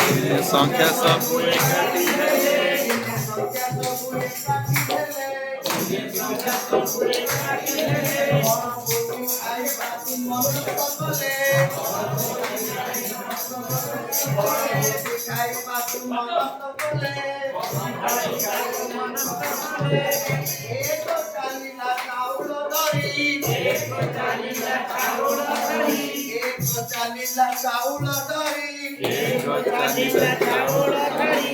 ସଂଖ୍ୟା ସବୁ ଏକାଠି ଚାଲିଲା ଚାଉଳ ଧରି ଚାଲିଲା ଚାଉଳ ଧରି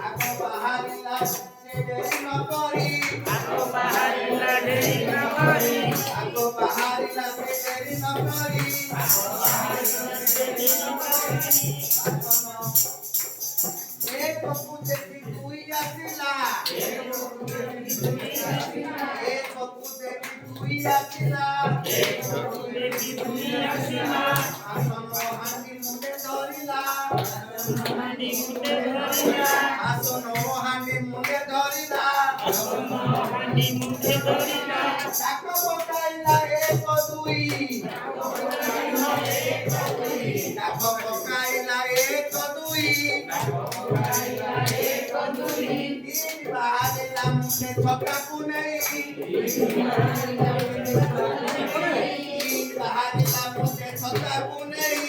ଆଗ ବାହାରିଲା ସେ ଡେରି ନ କରି ଆଗ ବାହାରିଲା ଡେରି ନ କରି ଆଗ ବାହାରିଲା ସେ ଡେରି ନ କରି ଏକ ପୂଜେ ଦୁଇ ଆସିଲା ଏକ ପୂଜେ ଦୁଇ ଆସିଲା আসন হাঁটি মুখে ধরিলা আসন হাঁটি মুখে ধরিলা ডাক পকাইলা এক দুই ডাক পকাইলা এক দুই তিন বাহারিলা মুখে ছকাকু নেই বাহারিলা মুখে ছকাকু নেই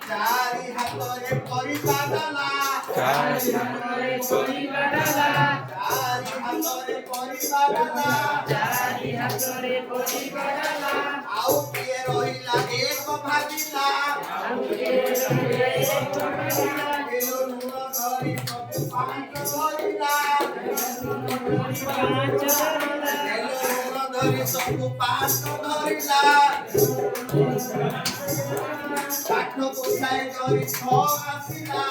চারি হাতরে পরিবাডালা ଚାରି ହାତରେ ପରିବାଡ଼ାଲା ଚାରି ହାତରେ ପରିବାଡାଲା ଚାରି ହାତରେ ପରିବାଡ଼ାଲା ଆଉ କିଏ ରହିଲା ଏକ ଭାବିଲା ଏଲୋ ଲୁଣ ଧରି ସବୁ ପାଞ୍ଚ ଧରିଲା ଏଲୋ ଲୁଣ ଧରି ସବୁ ପାଞ୍ଚ ଧରିଲା କାଠ ଗୋଟାଏ ଧରି ଛଅ ଆସିଲା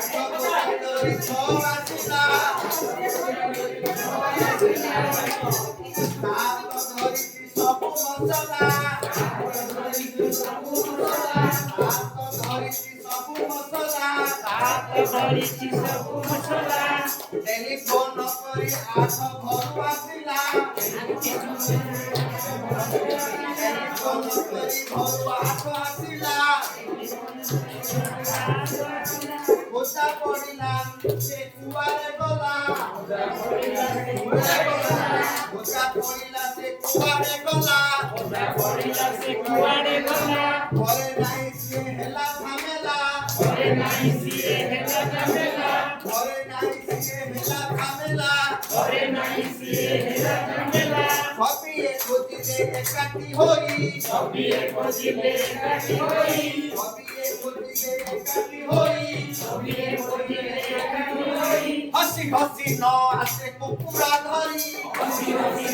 କାଠ ଗୋଟାଏ ଧରି ଛଅ ଆସିଲା ହାତ ଧରିଛି ସବୁ ମସଲା ହାତ ଧରିଛି ସବୁ ମସଲା ଟେଲିଫୋନ କରି ଆଠ ଘରୁ ଆସିଲା ଟେଲିଫୋନ କରି ଘରୁ ଆଠ ଆସିଲା ବୋଝା ପଡ଼ିଲା ସେ କୁଆରେ ଗଲା ବୋଝା ପଡ଼ିଲା ସେ କୁଆରେ ଗଲା ଘରେ ନାହିଁ ସିଏ ହେଲା ଝାମେଲା ଘରେ ନାହିଁ ସିଏ ହେଲା ଝାମେଲା ସବିଏ ଖୋଜିଲେ ଏକାଠି ହୋଇ ହସି ହସି ନ ଆସେ କୁକୁଡ଼ା ଧରି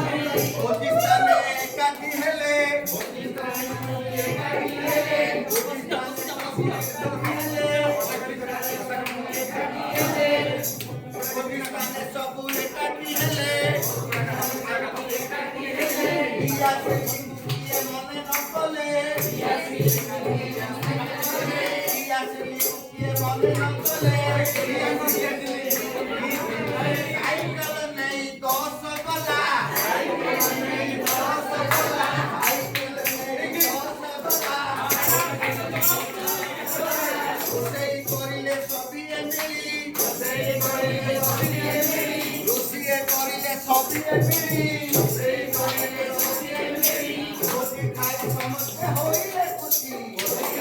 ଖୋଜିସ୍ଥାନେ ଏକାଠି ହେଲେ ଖୋଜିସ୍ଥାନେ ସବୁ ଏକାଠି ହେଲେ କିଏ ମନେ ନ କଲେ କିଏ ମନେ ନ କଲେ ସାଇକେଲ ନେଇ 10 ଗଲା ରୋଷେଇ କରିଲେ ସବିଏ ମିଳି ରୋଷେଇ କରିଲେ ସବିଏ ମିଳି ରୋଷେଇ ଖାଇ ସମସ୍ତେ ହୋଇଲେ ଖୁସି ରୋଷେଇ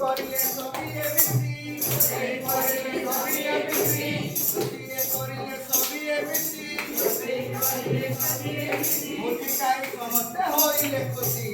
କରିଲେ ସବିଏ ମିଶି ରୋଷେଇ କରିଲେ ସବିଏ ମିଶି ଭୋଜି ଖାଇ ସମସ୍ତେ ହୋଇଲେ ଖୁସି।